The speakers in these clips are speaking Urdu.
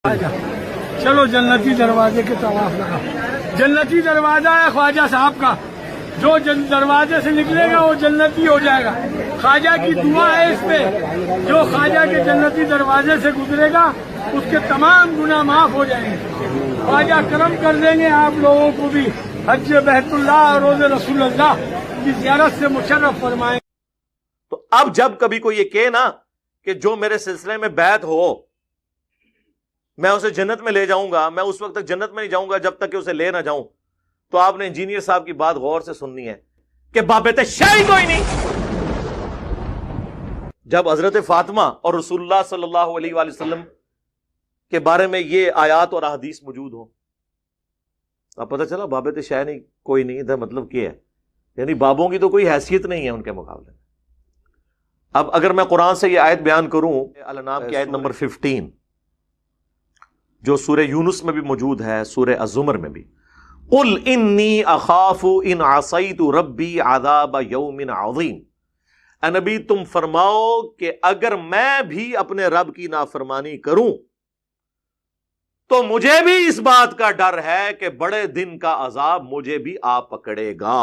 چلو جنتی دروازے کے طواف لگا. جنتی دروازہ ہے خواجہ صاحب کا، جو دروازے سے نکلے گا وہ جنتی ہو جائے گا. خواجہ کی دعا ہے اس پہ، جو خواجہ کے جنتی دروازے سے گزرے گا اس کے تمام گناہ معاف ہو جائیں گے. خواجہ کرم کر دیں گے آپ لوگوں کو بھی حج بیت اللہ اور روز رسول اللہ کی زیارت سے مشرف فرمائیں. تو اب جب کبھی کوئی یہ کہے نا کہ جو میرے سلسلے میں بیعت ہو میں اسے جنت میں لے جاؤں گا، میں اس وقت تک جنت میں نہیں جاؤں گا جب تک کہ اسے لے نہ جاؤں، تو آپ نے انجینئر صاحب کی بات غور سے سننی ہے کہ بابت شاہی کوئی نہیں. جب حضرت فاطمہ اور رسول اللہ صلی اللہ علیہ وآلہ وسلم کے بارے میں یہ آیات اور احادیث موجود ہوں، اب پتہ چلا بابت شاہی نہیں کوئی نہیں، ادھر مطلب کیا ہے، یعنی بابوں کی تو کوئی حیثیت نہیں ہے ان کے مقابلے میں. اب اگر میں قرآن سے یہ آیت بیان کروں، الانعام کی آیت نمبر 15 جو سورہ یونس میں بھی موجود ہے، سورہ الزمر میں بھی، قل انی اخاف ان عصیت ربی عذاب یوم عظیم. اے نبی تم فرماؤ کہ اگر میں بھی اپنے رب کی نافرمانی کروں تو مجھے بھی اس بات کا ڈر ہے کہ بڑے دن کا عذاب مجھے بھی آ پکڑے گا.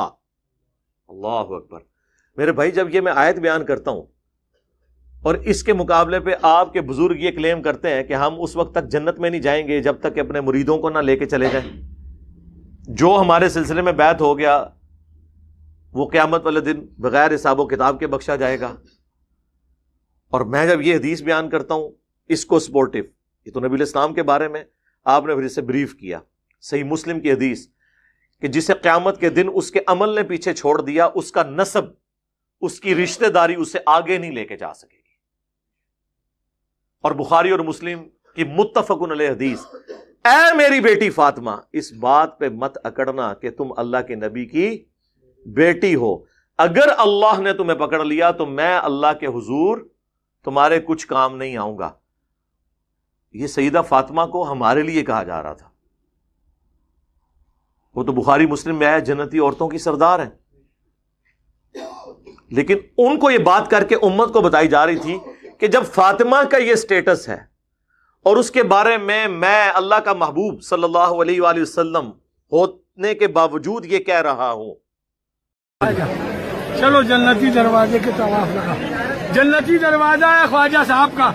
اللہ اکبر. میرے بھائی جب یہ میں آیت بیان کرتا ہوں اور اس کے مقابلے پہ آپ کے بزرگ یہ کلیم کرتے ہیں کہ ہم اس وقت تک جنت میں نہیں جائیں گے جب تک کہ اپنے مریدوں کو نہ لے کے چلے جائیں، جو ہمارے سلسلے میں بیعت ہو گیا وہ قیامت والے دن بغیر حساب و کتاب کے بخشا جائے گا. اور میں جب یہ حدیث بیان کرتا ہوں اس کو سپورٹیو، یہ تو نبی علیہ السلام کے بارے میں آپ نے پھر اسے بریف کیا، صحیح مسلم کی حدیث کہ جسے قیامت کے دن اس کے عمل نے پیچھے چھوڑ دیا، اس کا نسب، اس کی رشتہ داری اسے آگے نہیں لے کے جا سکے گی. اور بخاری اور مسلم کی متفقن علیہ حدیث، اے میری بیٹی فاطمہ اس بات پہ مت اکڑنا کہ تم اللہ کے نبی کی بیٹی ہو، اگر اللہ نے تمہیں پکڑ لیا تو میں اللہ کے حضور تمہارے کچھ کام نہیں آؤں گا. یہ سیدہ فاطمہ کو ہمارے لیے کہا جا رہا تھا، وہ تو بخاری مسلم میں آیا جنتی عورتوں کی سردار ہیں، لیکن ان کو یہ بات کر کے امت کو بتائی جا رہی تھی کہ جب فاطمہ کا یہ سٹیٹس ہے اور اس کے بارے میں اللہ کا محبوب صلی اللہ علیہ وآلہ وسلم ہونے کے باوجود یہ کہہ رہا ہوں. چلو جنتی دروازے کے طواف لگا. جنتی دروازہ ہے خواجہ صاحب کا،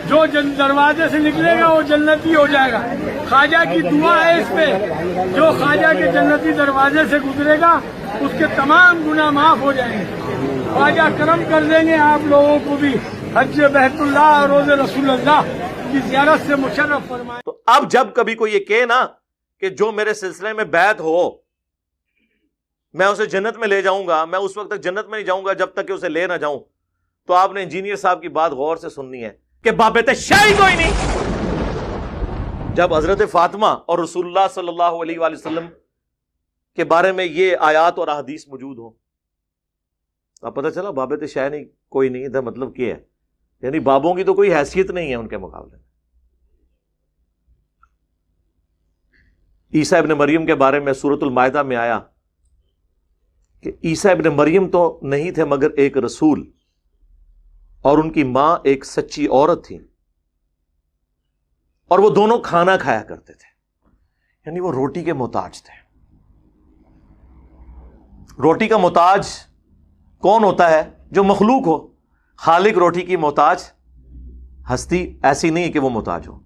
جو دروازے سے نکلے گا وہ جنتی ہو جائے گا. خواجہ کی دعا ہے اس پہ، جو خواجہ کے جنتی دروازے سے گزرے گا اس کے تمام گناہ معاف ہو جائیں گے. خواجہ کرم کر دیں گے آپ لوگوں کو بھی حج بیت اللہ اور روز رسول اللہ کی زیارت سے مشرف فرمائیں. تو اب جب کبھی کوئی یہ کہے نا کہ جو میرے سلسلے میں بیعت ہو میں اسے جنت میں لے جاؤں گا، میں اس وقت تک جنت میں نہیں جاؤں گا جب تک کہ اسے لے نہ جاؤں، تو آپ نے انجینئر صاحب کی بات غور سے سننی ہے کہ بابت شاہی کوئی نہیں. جب حضرت فاطمہ اور رسول اللہ صلی اللہ علیہ وآلہ وسلم کے بارے میں یہ آیات اور احادیث موجود ہوں، اب پتہ چلا بابت شاہی نہیں کوئی نہیں، ادھر مطلب کیا ہے، یعنی بابوں کی تو کوئی حیثیت نہیں ہے ان کے مقابلے میں. عیسیٰ ابن مریم کے بارے میں سورۃ المائدہ میں آیا کہ عیسیٰ ابن مریم تو نہیں تھے مگر ایک رسول، اور ان کی ماں ایک سچی عورت تھی، اور وہ دونوں کھانا کھایا کرتے تھے، یعنی وہ روٹی کے محتاج تھے. روٹی کا محتاج کون ہوتا ہے؟ جو مخلوق ہو. خالق روٹی کی محتاج ہستی ایسی نہیں کہ وہ محتاج ہو.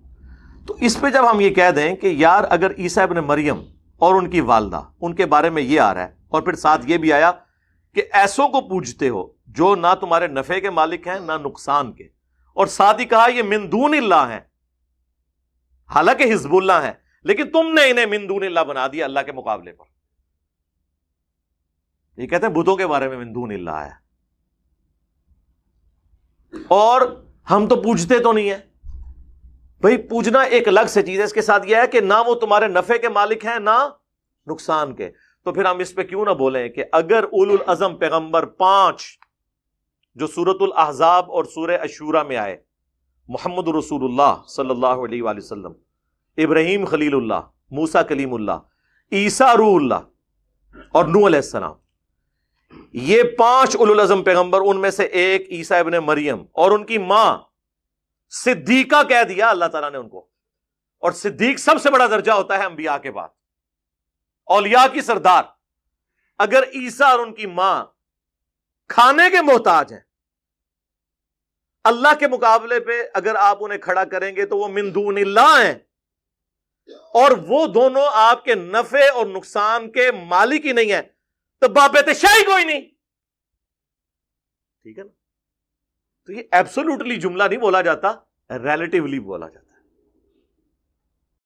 تو اس پہ جب ہم یہ کہہ دیں کہ یار اگر عیسیٰ ابن مریم اور ان کی والدہ، ان کے بارے میں یہ آ رہا ہے، اور پھر ساتھ یہ بھی آیا کہ ایسوں کو پوجتے ہو جو نہ تمہارے نفع کے مالک ہیں نہ نقصان کے، اور ساتھ ہی کہا یہ من دون اللہ ہیں، حالانکہ حزب اللہ ہیں، لیکن تم نے انہیں من دون اللہ بنا دیا اللہ کے مقابلے پر. یہ کہتے ہیں بتوں کے بارے میں من دون اللہ ہے، اور ہم تو پوجتے تو نہیں ہیں. بھئی پوجنا ایک الگ سے چیز ہے، اس کے ساتھ یہ ہے کہ نہ وہ تمہارے نفع کے مالک ہیں نہ نقصان کے. تو پھر ہم اس پہ کیوں نہ بولیں کہ اگر اولو العزم پیغمبر 5 جو سورۃ الاحزاب اور سورہ الشورى میں آئے، محمد رسول اللہ صلی اللہ علیہ وآلہ وسلم، ابراہیم خلیل اللہ، موسیٰ کلیم اللہ، عیسیٰ روح اللہ اور نوح علیہ السلام، یہ 5 اولو العزم پیغمبر، ان میں سے ایک عیسیٰ ابن مریم اور ان کی ماں صدیقہ کہہ دیا اللہ تعالیٰ نے ان کو. اور صدیق سب سے بڑا درجہ ہوتا ہے انبیاء کے بعد، اولیاء کی سردار۔ اگر عیسیٰ اور ان کی ماں کھانے کے محتاج ہیں، اللہ کے مقابلے پہ اگر آپ انہیں کھڑا کریں گے تو وہ من دون اللہ ہیں، اور وہ دونوں آپ کے نفع اور نقصان کے مالک ہی نہیں ہیں، تو بابت شاہی کوئی نہیں، ٹھیک ہے نا؟ تو یہ ایبسولوٹلی جملہ نہیں بولا جاتا، ریلیٹیولی بولا جاتا ہے۔